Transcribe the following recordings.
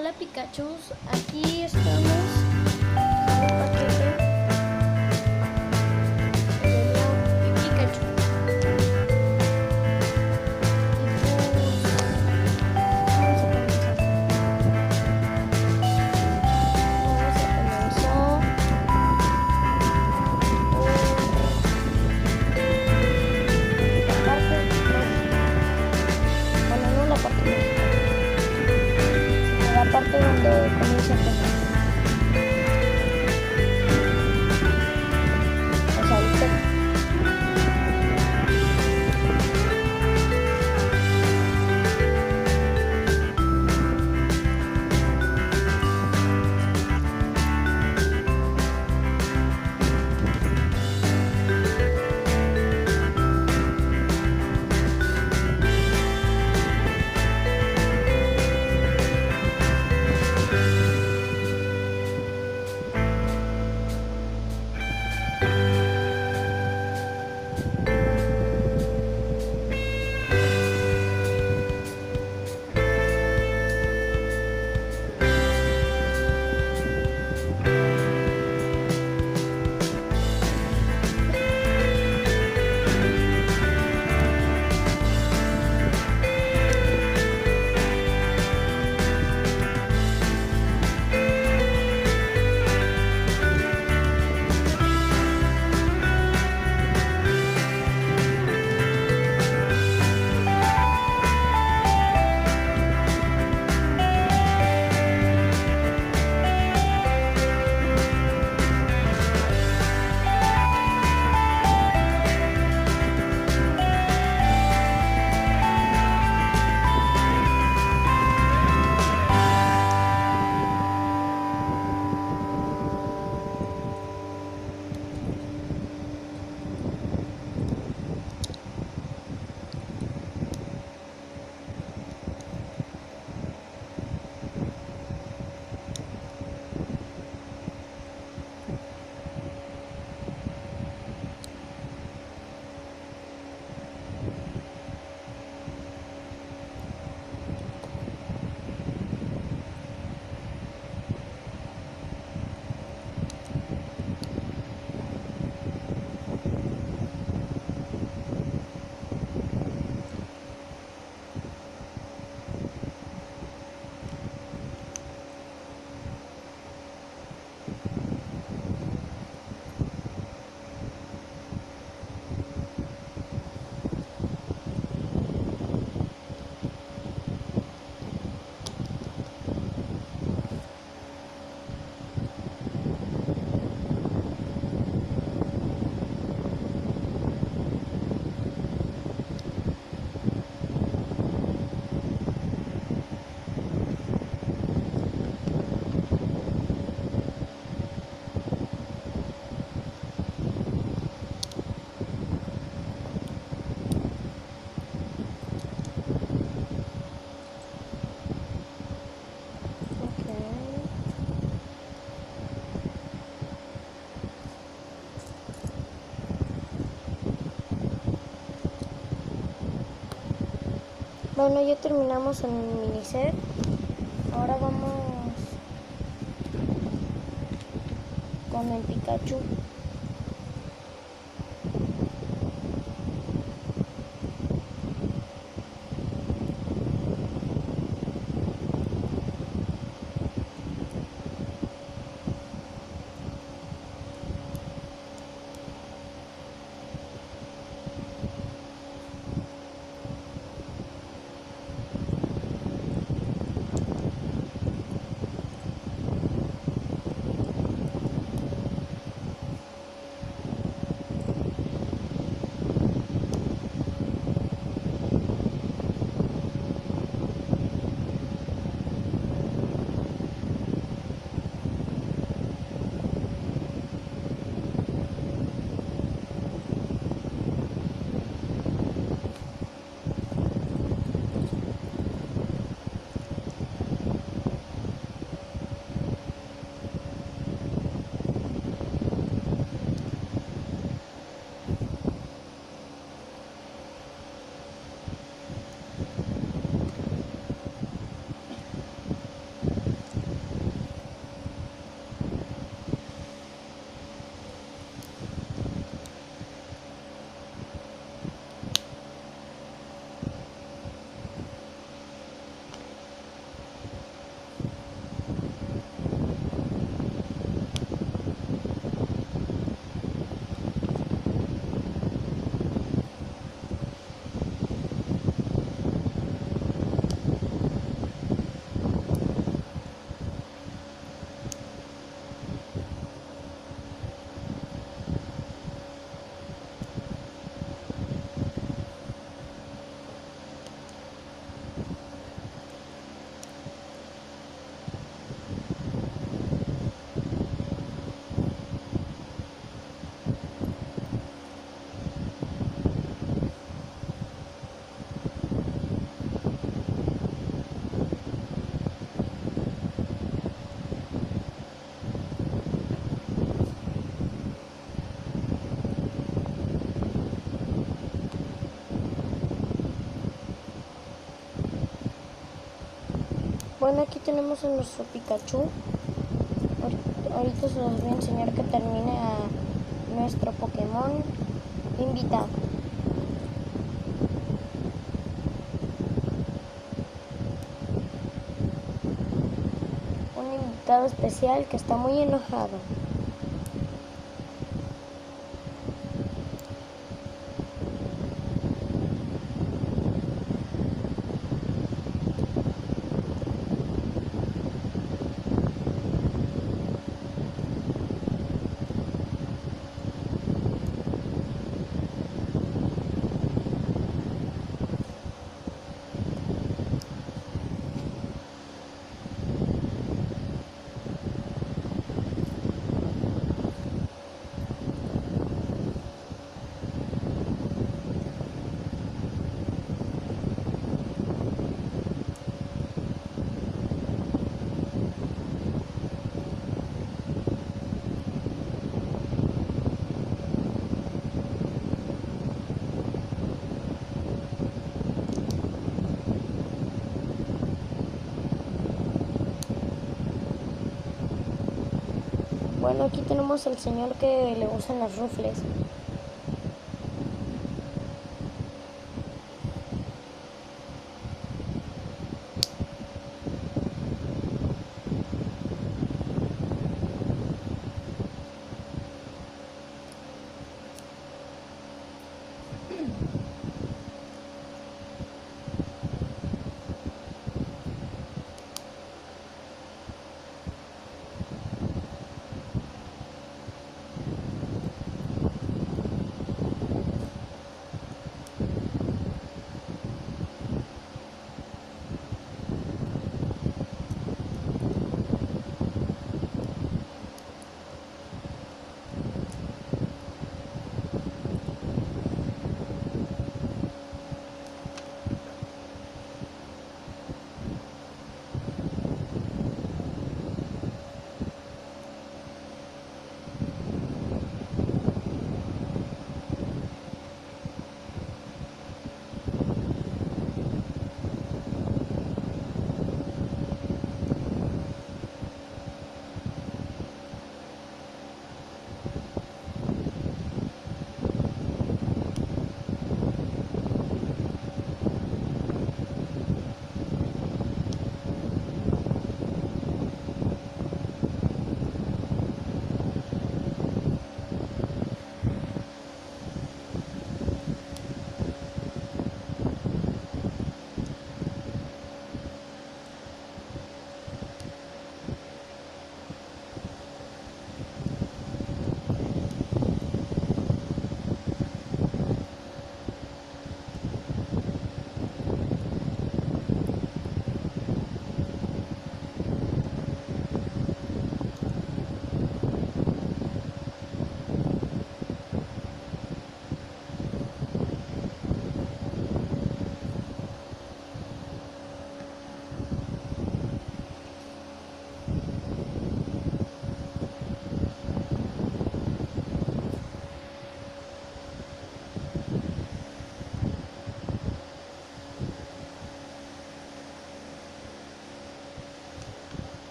Hola Pikachu, aquí estamos en un paquete de León y Pikachu. Y pues vamos a comenzar. La parte lógica. Bueno, no la parte lógica, sino la parte donde comienza a tener. O sea, el texto. Bueno, ya terminamos en el miniset. Ahora vamos con el Pikachu. Bueno, aquí tenemos a nuestro Pikachu. Ahorita se los voy a enseñar que termine a nuestro Pokémon invitado. Un invitado especial que está muy enojado. Bueno, aquí tenemos al señor que le gustan las rufles.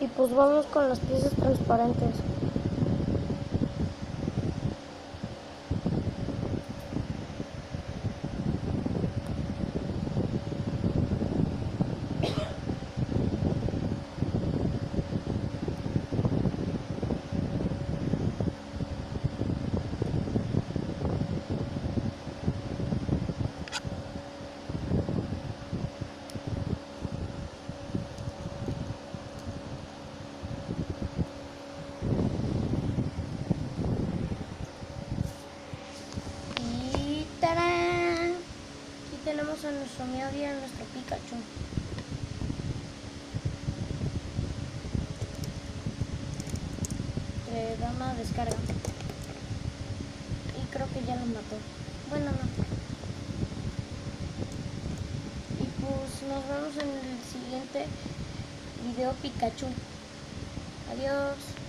Y pues vamos con las piezas transparentes. Tenemos a nuestro Meowth y a nuestro Pikachu. Le da una descarga. Y creo que ya lo mató. Bueno, no. Y pues nos vemos en el siguiente video Pikachu. Adiós.